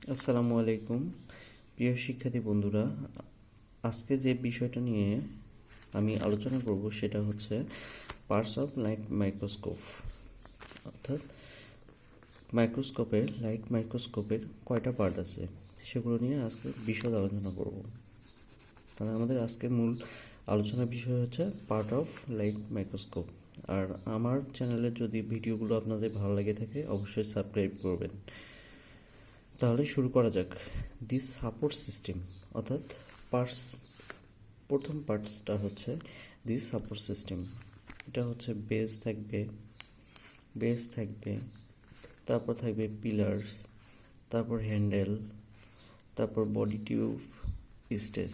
আসসালামু আলাইকুম প্রিয় শিক্ষার্থী বন্ধুরা, আজকে যে বিষয়টা নিয়ে আমি আলোচনা করব সেটা হচ্ছে পার্টস অফ লাইট মাইক্রোস্কোপ, অর্থাৎ লাইট মাইক্রোস্কোপের কয়টা পার্ট আছে সেগুলো নিয়ে আজকে বিশদ আলোচনা করব। তাহলে আমাদের আজকের মূল আলোচনার বিষয় হচ্ছে পার্ট অফ লাইট মাইক্রোস্কোপ। আর আমার চ্যানেলের যদি ভিডিওগুলো আপনাদের ভালো লেগে থাকে অবশ্যই সাবস্ক্রাইব করবেন। তাহলে শুরু করা যাক। দিস সাপোর্ট সিস্টেম, অর্থাৎ প্রথম পার্টসটা হচ্ছে দিস সাপোর্ট সিস্টেম। এটা হচ্ছে বেস থাকবে, তারপর থাকবে পিলার্স, তারপর হ্যান্ডেল, তারপর বডি টিউব, স্টেজ।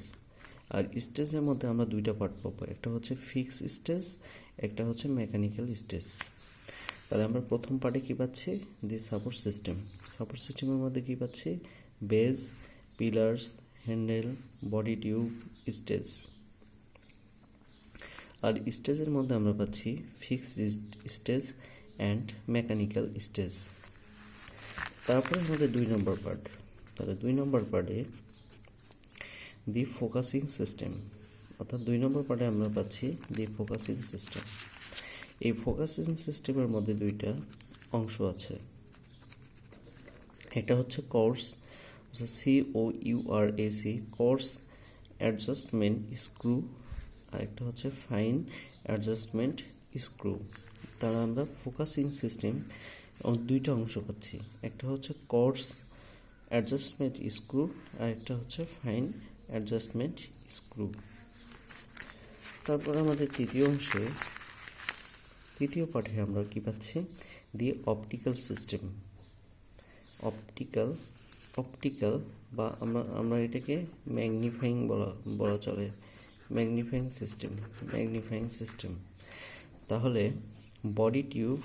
আর স্টেজের মধ্যে আমরা দুইটা পার্ট পাবো, একটা হচ্ছে ফিক্স স্টেজ, একটা হচ্ছে মেকানিক্যাল স্টেজ। তাহলে আমরা প্রথম পার্টে কী পাচ্ছি? দি সাপোর্ট সিস্টেমের মধ্যে কী পাচ্ছি? Base, pillars, handle, body tube, stage. আর স্টেজের মধ্যে আমরা পাচ্ছি fix stage and mechanical stage. তারপরে আমাদের 2 নম্বর পার্ট। তাহলে 2 নম্বর পার্টে দি ফোকাসিং সিস্টেম, অর্থাৎ 2 নম্বর পার্টে আমরা পাচ্ছি দি ফোকাসিং সিস্টেম। এই ফোকাসিং সিস্টেমের মধ্যে দুইটা অংশ আছে। এটা হচ্ছে coarse COURAC, coarse adjustment screw, আর একটা হচ্ছে ফাইন অ্যাডজাস্টমেন্ট স্ক্রু। তারা আমরা ফোকাসিং সিস্টেম দুইটা অংশ পাচ্ছি, একটা হচ্ছে কোর্স অ্যাডজাস্টমেন্ট স্ক্রু আর একটা হচ্ছে ফাইন অ্যাডজাস্টমেন্ট স্ক্রু। তারপর আমাদের তৃতীয় পাঠে আমরা কি পাচ্ছি? দি অপটিক্যাল সিস্টেম। অপটিক্যাল বা আমরা এটাকে ম্যাগনিফাইং বলা চলে, ম্যাগনিফাইং সিস্টেম। তাহলে বডি টিউব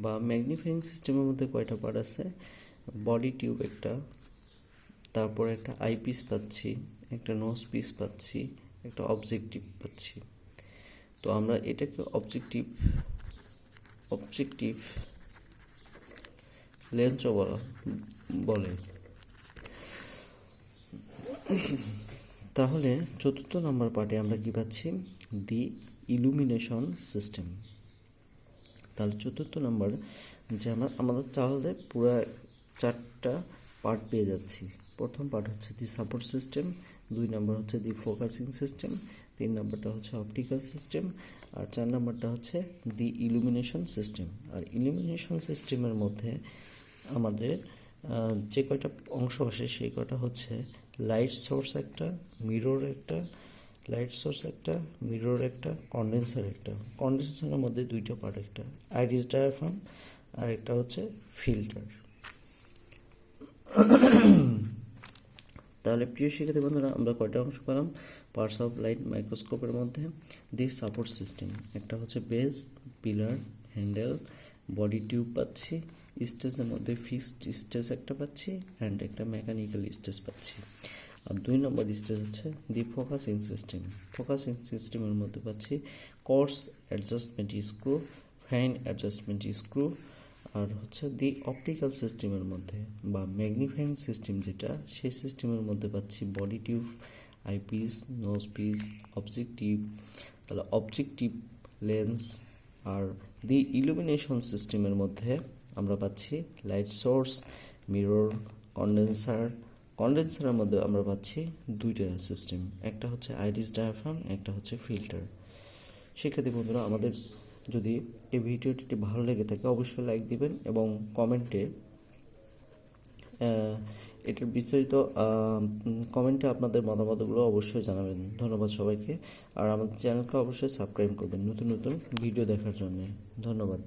বা ম্যাগনিফাইং সিস্টেমের মধ্যে কয়টা পার্ট আছে? বডি টিউব একটা, তারপর একটা আইপিস পাচ্ছি, একটা নোজ পিস পাচ্ছি, একটা অবজেক্টিভ পাচ্ছি। তো আমরা এটাকে অবজেক্টিভ লেন্সও বলে। তাহলে 4র্থ নম্বর পার্টে আমরা কি পাচ্ছি? দি ইলুমিনেশন সিস্টেম। তাহলে 4র্থ নম্বর যে আমাদের তাহলে পুরো 4টা পার্ট পেয়ে যাচ্ছি। প্রথম পার্ট হচ্ছে দি সাপোর্ট সিস্টেম, 2 নম্বর হচ্ছে দি ফোকাসিং সিস্টেম, 3 নম্বরটা হচ্ছে অপটিক্যাল সিস্টেম, আর 4 নম্বরটা হচ্ছে দি ইলুমিনেশন সিস্টেম। আর ইলুমিনেশন সিস্টেমের মধ্যে আমাদের যে কয়টা অংশ আসে সেই কয়টা হচ্ছে লাইট সোর্স একটা, মিরর একটা, কন্ডেন্সার একটা। কন্ডেন্সারের মধ্যে 2টা পার্ট, একটা আইরিস ডায়াফ্রাম আর একটা হচ্ছে ফিল্টার। তাহলে প্রিয় শিক্ষার্থী বন্ধুরা, আমরা কয়টা অংশ পেলাম পার্টস অফ লাইট মাইক্রোস্কোপের মধ্যে? দি সাপোর্ট সিস্টেম, একটা হচ্ছে base, pillar, handle, body tube পাচ্ছি, স্টেজের মধ্যে ফিক্সড স্টেজ একটা পাচ্ছি অ্যান্ড একটা মেকানিক্যাল স্টেজ পাচ্ছি। আর 2 নম্বর স্টেজ হচ্ছে দি ফোকাসিং সিস্টেমের মধ্যে পাচ্ছি coarse adjustment screw, fine adjustment screw, আর হচ্ছে দি অপটিক্যাল সিস্টেমের মধ্যে বা ম্যাগনিফাইং সিস্টেম যেটা, সেই সিস্টেমের মধ্যে পাচ্ছি body tube, eyepiece, nose piece, objective, তাহলে অবজেক্টিভ লেন্স। আর দি ইলুমিনেশন সিস্টেমের মধ্যে আমরা পাচ্ছি লাইট সোর্স, মিরর, কন্ডেন্সারের মধ্যে আমরা পাচ্ছি 2টা সিস্টেম, একটা হচ্ছে আইরিস ডায়াফ্রাম, একটা হচ্ছে ফিল্টার। শিক্ষার্থী বন্ধুরা, আমাদের যদি এই ভিডিওটি ভালো লেগে থাকে অবশ্যই লাইক দিবেন এবং কমেন্টে এটার বিস্তারিত কমেন্টে আপনাদের মতামতগুলো অবশ্যই জানাবেন। ধন্যবাদ সবাইকে। আর আমাদের চ্যানেলকে অবশ্যই সাবস্ক্রাইব করবেন নতুন ভিডিও দেখার জন্য। ধন্যবাদ।